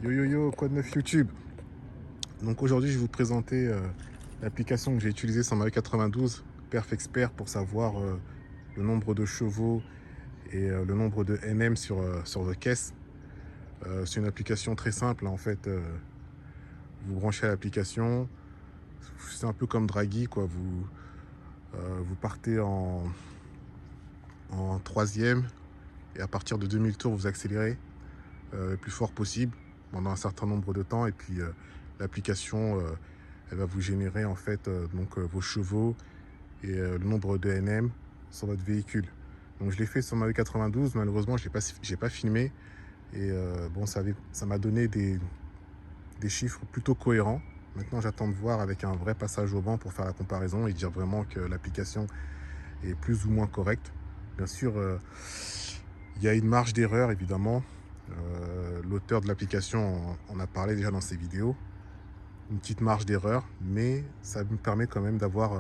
Yo yo yo, quoi de neuf YouTube? Donc aujourd'hui je vais vous présenter l'application que j'ai utilisée sur ma E92, Perf Expert, pour savoir le nombre de chevaux et le nombre de NM sur vos caisses. C'est une application très simple, hein, en fait. Vous branchez à l'application, c'est un peu comme Draghi, quoi. Vous partez en troisième et à partir de 2000 tours vous accélérez le plus fort possible pendant un certain nombre de temps, et puis l'application elle va vous générer en fait vos chevaux et le nombre de NM sur votre véhicule. Donc je l'ai fait sur ma E92, malheureusement j'ai pas filmé, et bon, ça m'a donné des chiffres plutôt cohérents. Maintenant j'attends de voir avec un vrai passage au banc pour faire la comparaison et dire vraiment que l'application est plus ou moins correcte. Bien sûr, il y a une marge d'erreur évidemment. L'auteur de l'application en a parlé déjà dans ses vidéos. Une petite marge d'erreur, mais ça me permet quand même d'avoir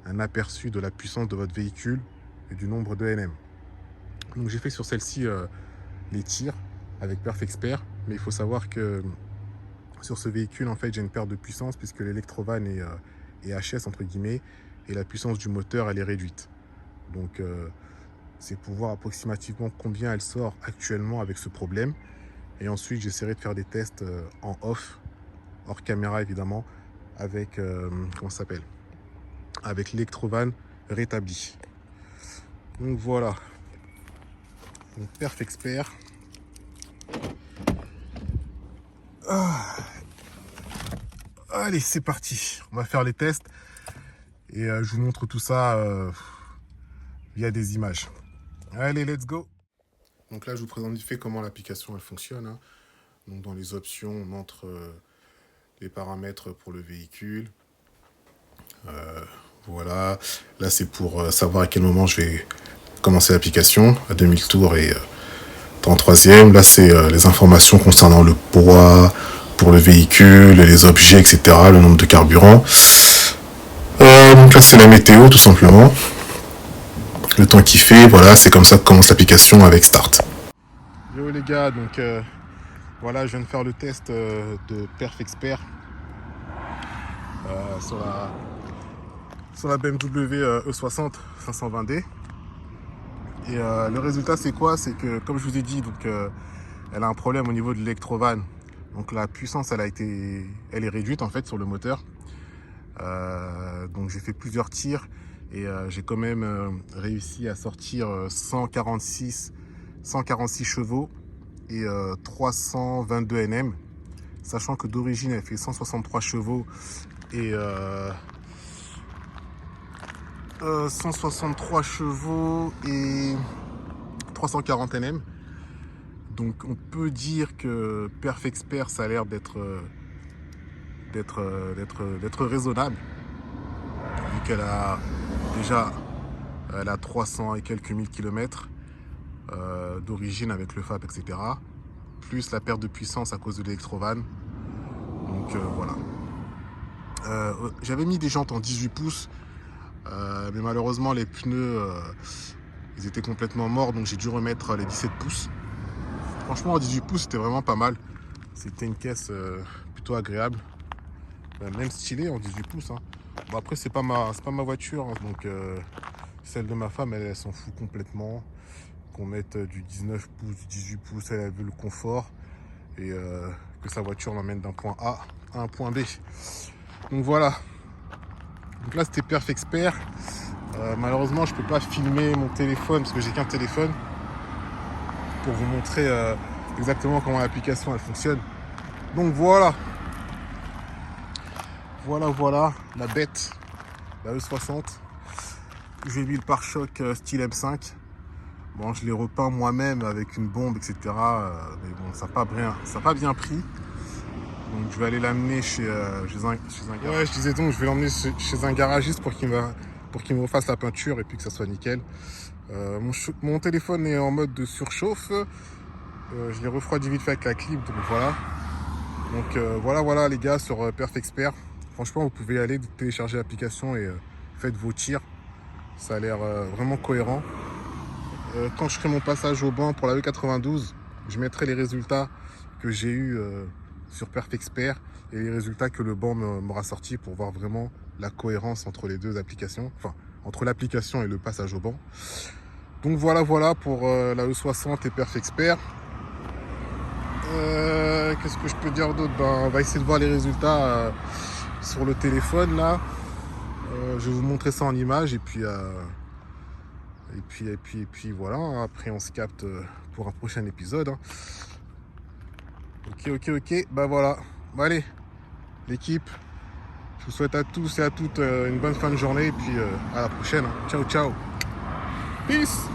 un aperçu de la puissance de votre véhicule et du nombre de NM. Donc j'ai fait sur celle-ci les tirs avec Perf Expert, mais il faut savoir que sur ce véhicule, en fait, j'ai une perte de puissance puisque l'électrovan est HS entre guillemets, et la puissance du moteur elle est réduite. Donc c'est pour voir approximativement combien elle sort actuellement avec ce problème. Et ensuite, j'essaierai de faire des tests en off, hors caméra évidemment, avec comment ça s'appelle, avec l'électrovan rétabli. Donc voilà, donc Perf Expert. Allez, c'est parti, on va faire les tests et je vous montre tout ça via des images. Allez, let's go. Donc là, je vous présente vite fait comment l'application elle fonctionne, hein. Donc dans les options, on entre les paramètres pour le véhicule. Voilà, là c'est pour savoir à quel moment je vais commencer l'application, à 2000 tours et 33e. Là c'est les informations concernant le poids pour le véhicule, les objets, etc., le nombre de carburant. Donc là c'est la météo tout simplement, le temps qu'il fait. Voilà, c'est comme ça que commence l'application avec Start. Yo les gars, donc voilà, je viens de faire le test de Perf Expert sur la BMW E60 520D. Et le résultat c'est quoi? C'est que, comme je vous ai dit, donc elle a un problème au niveau de l'électrovan. Donc la puissance elle est réduite en fait sur le moteur. Donc j'ai fait plusieurs tirs et j'ai quand même réussi à sortir 146 chevaux et 322 NM, sachant que d'origine elle fait 163 chevaux et 163 chevaux et 340 NM. Donc on peut dire que Perf Expert ça a l'air d'être raisonnable, vu qu'elle a déjà 300 et quelques mille kilomètres d'origine avec le FAP, etc. Plus la perte de puissance à cause de l'électrovan. Donc voilà. J'avais mis des jantes en 18 pouces, mais malheureusement les pneus ils étaient complètement morts, donc j'ai dû remettre les 17 pouces. Franchement en 18 pouces c'était vraiment pas mal. C'était une caisse plutôt agréable, même stylée en 18 pouces, hein. Bon, après c'est pas ma voiture, hein, donc celle de ma femme elle s'en fout complètement. Qu'on mette du 19 pouces, du 18 pouces, elle veut le confort et que sa voiture l'emmène d'un point A à un point B. Donc voilà. Donc là c'était Perf Expert. Malheureusement je peux pas filmer mon téléphone parce que j'ai qu'un téléphone pour vous montrer exactement comment l'application elle fonctionne. Donc voilà. Voilà la bête, la E60. J'ai mis le pare-choc style M5. Bon, je l'ai repeint moi-même avec une bombe, etc. Mais bon, ça n'a pas bien pris. Donc je vais aller l'amener chez un garagiste. Ouais, je disais donc, je vais l'emmener chez un garagiste pour qu'il me refasse la peinture et puis que ça soit nickel. Mon téléphone est en mode de surchauffe. Je l'ai refroidi vite fait avec la clim, donc voilà. Donc voilà les gars, sur Perf Expert. Franchement, vous pouvez aller télécharger l'application et faites vos tirs. Ça a l'air vraiment cohérent. Quand je ferai mon passage au banc pour la E92, je mettrai les résultats que j'ai eu sur PerfExpert et les résultats que le banc m'aura sorti pour voir vraiment la cohérence entre les deux applications, enfin entre l'application et le passage au banc. Donc voilà pour la E60 et PerfExpert. Qu'est-ce que je peux dire d'autre? On va essayer de voir les résultats sur le téléphone là. Je vais vous montrer ça en image et puis voilà. Après on se capte pour un prochain épisode. Hein. Ok. Bah voilà. Bon, allez, l'équipe. Je vous souhaite à tous et à toutes une bonne fin de journée et puis à la prochaine. Hein. Ciao. Peace.